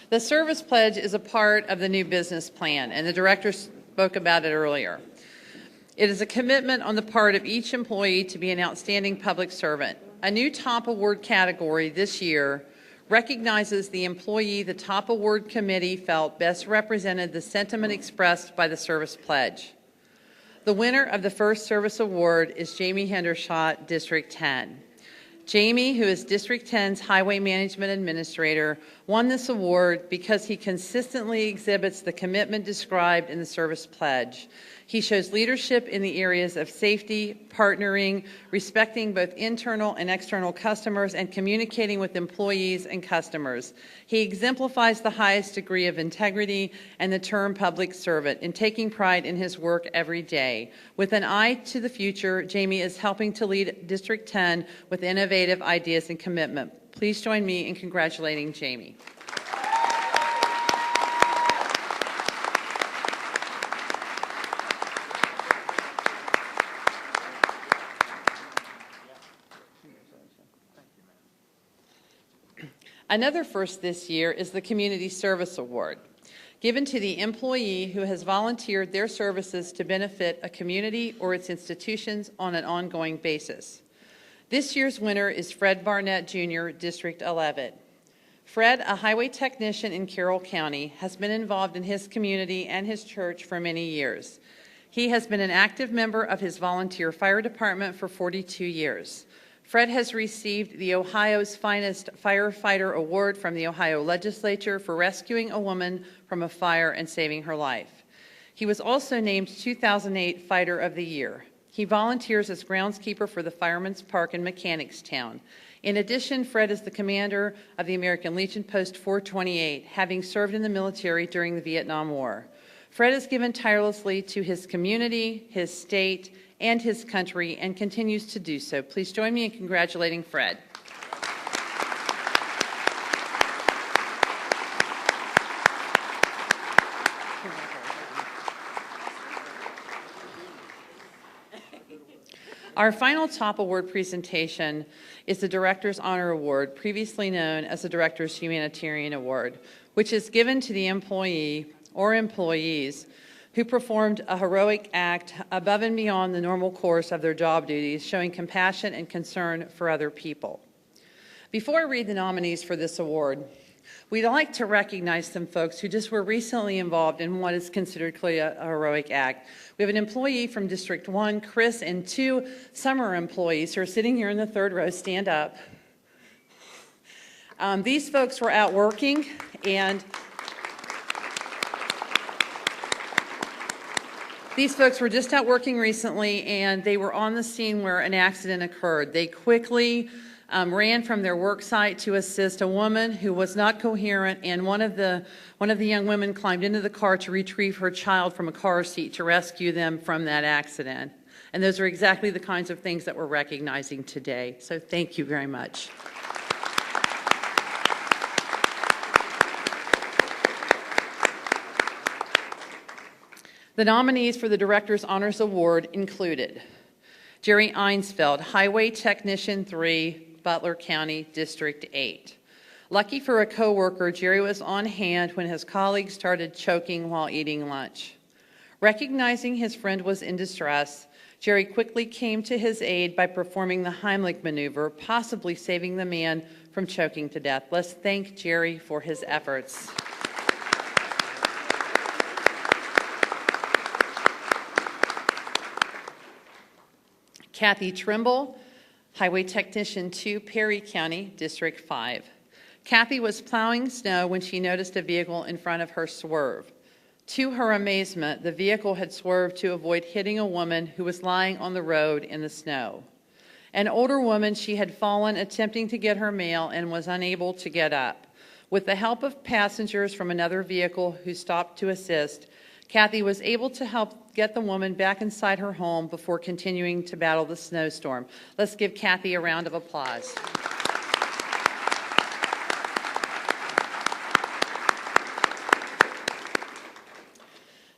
The service pledge is a part of the new business plan, and the director spoke about it earlier. It is a commitment on the part of each employee to be an outstanding public servant. A new top award category this year recognizes the employee the top award committee felt best represented the sentiment expressed by the service pledge. The winner of the first service award is Jamie Hendershot, District 10. Jamie, who is District 10's Highway Management Administrator, won this award because he consistently exhibits the commitment described in the service pledge. He shows leadership in the areas of safety, partnering, respecting both internal and external customers, and communicating with employees and customers. He exemplifies the highest degree of integrity and the term public servant in taking pride in his work every day. With an eye to the future, Jamie is helping to lead District 10 with innovative ideas and commitment. Please join me in congratulating Jamie. Another first this year is the Community Service Award, given to the employee who has volunteered their services to benefit a community or its institutions on an ongoing basis. This year's winner is Fred Barnett Jr., District 11. Fred, a highway technician in Carroll County, has been involved in his community and his church for many years. He has been an active member of his volunteer fire department for 42 years. Fred has received the Ohio's Finest Firefighter Award from the Ohio Legislature for rescuing a woman from a fire and saving her life. He was also named 2008 Fighter of the Year. He volunteers as groundskeeper for the Fireman's Park in Mechanicstown. In addition, Fred is the commander of the American Legion Post 428, having served in the military during the Vietnam War. Fred has given tirelessly to his community, his state, and his country, and continues to do so. Please join me in congratulating Fred. Our final top award presentation is the Director's Honor Award, previously known as the Director's Humanitarian Award, which is given to the employee or employees who performed a heroic act above and beyond the normal course of their job duties, showing compassion and concern for other people. Before I read the nominees for this award, we'd like to recognize some folks who just were recently involved in what is considered clearly a heroic act. We have an employee from District 1, Chris, and 2 summer employees who are sitting here in the third row. Stand up. These folks were out working, and these folks were just out working recently, and they were on the scene where an accident occurred. They quickly ran from their work site to assist a woman who was not coherent, and one of the young women climbed into the car to retrieve her child from a car seat to rescue them from that accident. And those are exactly the kinds of things that we're recognizing today. So thank you very much. The nominees for the Director's Honors Award included Jerry Einsfeld, Highway Technician 3, Butler County, District 8. Lucky for a coworker, Jerry was on hand when his colleague started choking while eating lunch. Recognizing his friend was in distress, Jerry quickly came to his aid by performing the Heimlich maneuver, possibly saving the man from choking to death. Let's thank Jerry for his efforts. Kathy Trimble, Highway Technician 2, Perry County, District 5. Kathy was plowing snow when she noticed a vehicle in front of her swerve. To her amazement, the vehicle had swerved to avoid hitting a woman who was lying on the road in the snow. An older woman, she had fallen attempting to get her mail and was unable to get up. With the help of passengers from another vehicle who stopped to assist, Kathy was able to help get the woman back inside her home before continuing to battle the snowstorm. Let's give Kathy a round of applause.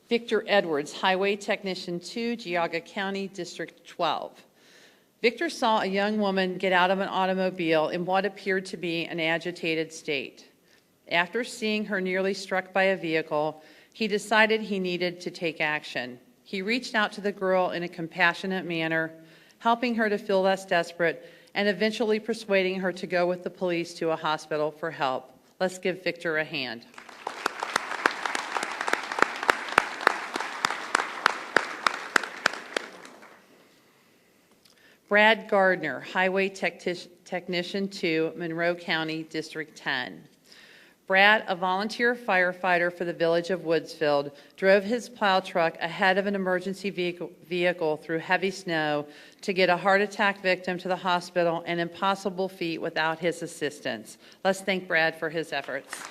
Victor Edwards, Highway Technician 2, Geauga County, District 12. Victor saw a young woman get out of an automobile in what appeared to be an agitated state. After seeing her nearly struck by a vehicle, he decided he needed to take action. He reached out to the girl in a compassionate manner, helping her to feel less desperate and eventually persuading her to go with the police to a hospital for help. Let's give Victor a hand. Brad Gardner, Highway Technician 2, Monroe County, District 10. Brad, a volunteer firefighter for the village of Woodsfield, drove his plow truck ahead of an emergency vehicle through heavy snow to get a heart attack victim to the hospital, an impossible feat without his assistance. Let's thank Brad for his efforts.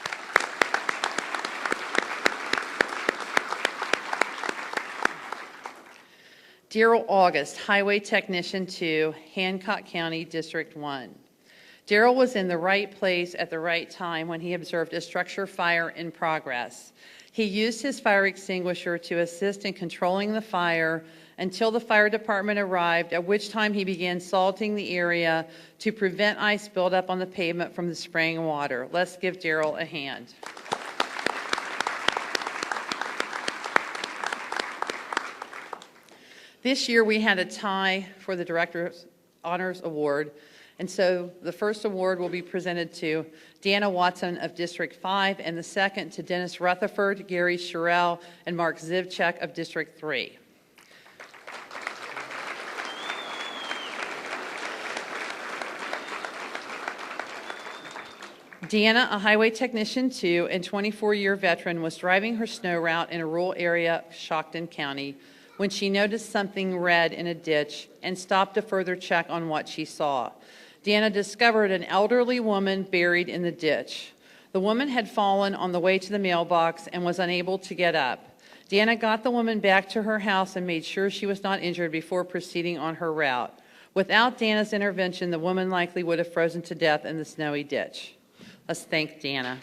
Daryl August, Highway Technician 2, Hancock County, District 1. Daryl was in the right place at the right time when he observed a structure fire in progress. He used his fire extinguisher to assist in controlling the fire until the fire department arrived, at which time he began salting the area to prevent ice buildup on the pavement from the spraying water. Let's give Daryl a hand. This year we had a tie for the Director's Honors Award, and so the first award will be presented to Deanna Watson of District 5, and the second to Dennis Rutherford, Gary Sherrill, and Mark Zivchek of District 3. Deanna, a Highway Technician 2 and 24-year veteran, was driving her snow route in a rural area of Stockton County when she noticed something red in a ditch and stopped to further check on what she saw. Deanna discovered an elderly woman buried in the ditch. The woman had fallen on the way to the mailbox and was unable to get up. Deanna got the woman back to her house and made sure she was not injured before proceeding on her route. Without Deanna's intervention, the woman likely would have frozen to death in the snowy ditch. Let's thank Deanna.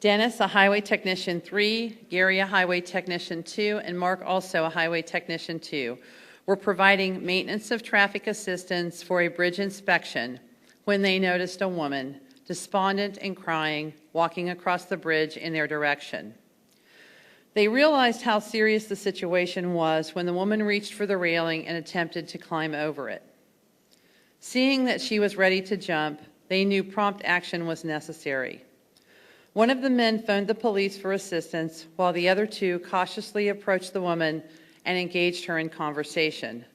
Dennis, a Highway Technician 3, Gary, a Highway Technician 2, and Mark, also a Highway Technician 2, were providing maintenance of traffic assistance for a bridge inspection when they noticed a woman, despondent and crying, walking across the bridge in their direction. They realized how serious the situation was when the woman reached for the railing and attempted to climb over it. Seeing that she was ready to jump, they knew prompt action was necessary. One of the men phoned the police for assistance, while the other two cautiously approached the woman and engaged her in conversation,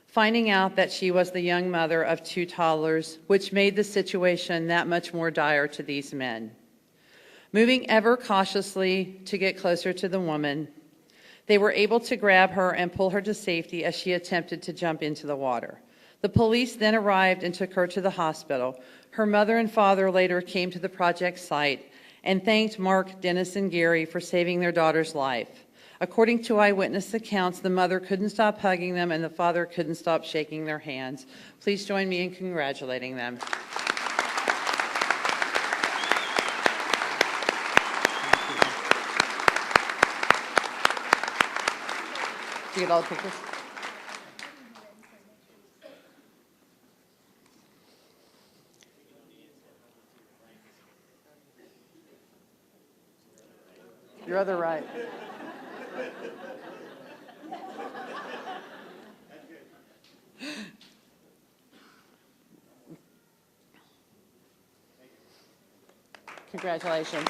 finding out that she was the young mother of 2 toddlers, which made the situation that much more dire to these men. Moving ever cautiously to get closer to the woman, they were able to grab her and pull her to safety as she attempted to jump into the water. The police then arrived and took her to the hospital. Her mother and father later came to the project site and thanked Mark, Dennis, and Gary for saving their daughter's life. According to eyewitness accounts, the mother couldn't stop hugging them and the father couldn't stop shaking their hands. Please join me in congratulating them. Did you get all the pictures? Your other right. Congratulations.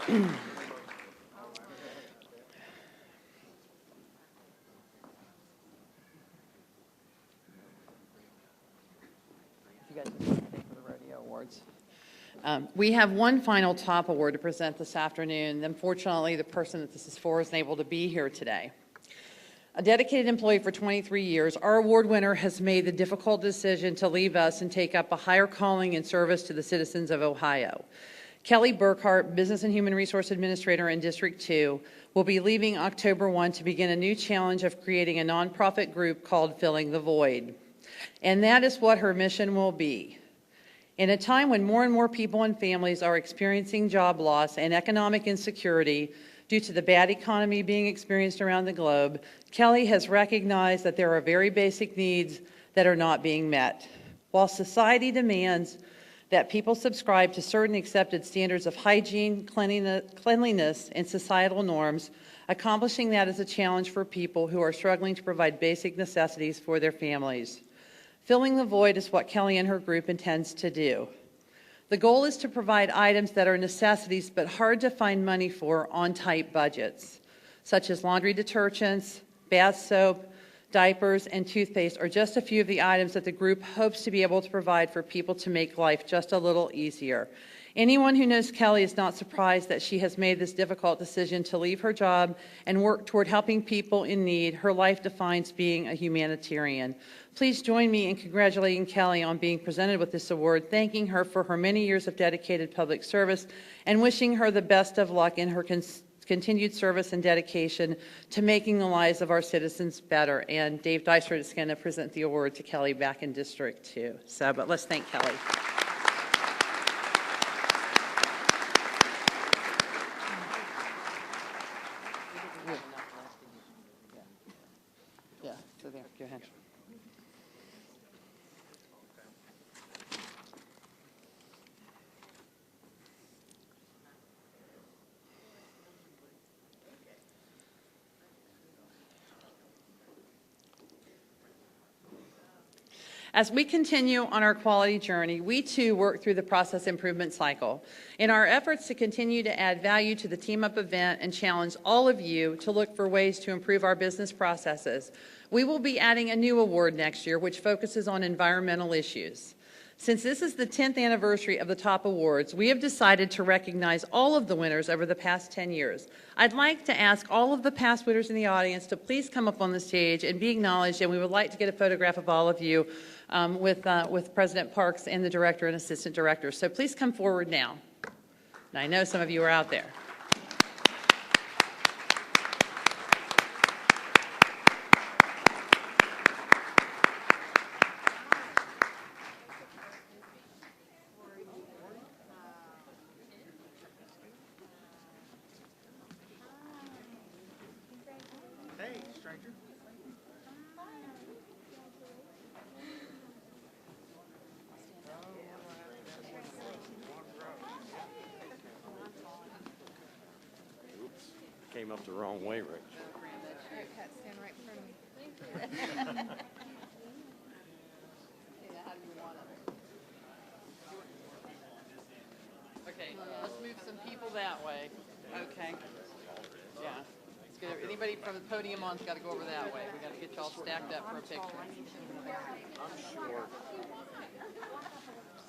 You guys can thank for the rodeo awards. We have one final top award to present this afternoon. Unfortunately, the person that this is for isn't able to be here today. A dedicated employee for 23 years, our award winner has made the difficult decision to leave us and take up a higher calling in service to the citizens of Ohio. Kelly Burkhart, Business and Human Resource Administrator in District 2, will be leaving October 1 to begin a new challenge of creating a nonprofit group called Filling the Void. And that is what her mission will be. In a time when more and more people and families are experiencing job loss and economic insecurity due to the bad economy being experienced around the globe, Kelly has recognized that there are very basic needs that are not being met. While society demands that people subscribe to certain accepted standards of hygiene, cleanliness, and societal norms, accomplishing that is a challenge for people who are struggling to provide basic necessities for their families. Filling the void is what Kelly and her group intends to do. The goal is to provide items that are necessities but hard to find money for on tight budgets, such as laundry detergents, bath soap, diapers, and toothpaste are just a few of the items that the group hopes to be able to provide for people to make life just a little easier. Anyone who knows Kelly is not surprised that she has made this difficult decision to leave her job and work toward helping people in need. Her life defines being a humanitarian. Please join me in congratulating Kelly on being presented with this award, thanking her for her many years of dedicated public service, and wishing her the best of luck in her continued service and dedication to making the lives of our citizens better. And Dave Dysart is going to present the award to Kelly back in District 2. But let's thank Kelly. Yeah, so there, go ahead. As we continue on our quality journey, we too work through the process improvement cycle. In our efforts to continue to add value to the Team Up event and challenge all of you to look for ways to improve our business processes, we will be adding a new award next year which focuses on environmental issues. Since this is the 10th anniversary of the top awards, we have decided to recognize all of the winners over the past 10 years. I'd like to ask all of the past winners in the audience to please come up on the stage and be acknowledged, and we would like to get a photograph of all of you with President Parks and the Director and Assistant Director. So please come forward now. And I know some of you are out there. Hey, stranger. Oops, came up the wrong way, Rich. Stand right in front of me. Okay, let's move some people that way. Okay. Yeah. Let's get anybody from the podium on's got to go over that way. We got to get y'all stacked up for a picture.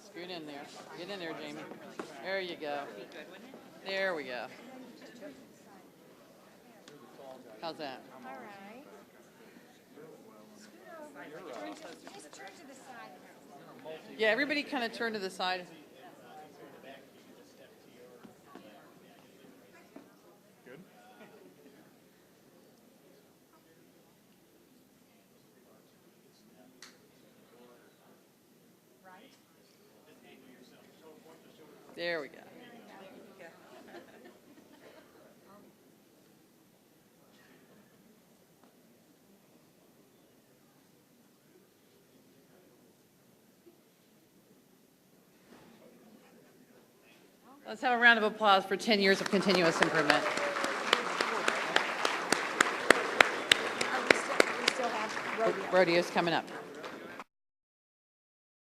Scoot in there. Get in there, Jamie. There you go. There we go. How's that? All right. Just turn to the side. Yeah, everybody kind of turn to the side. Good. There we go. Let's have a round of applause for 10 years of continuous improvement. We still have rodeo. Rodeo's coming up.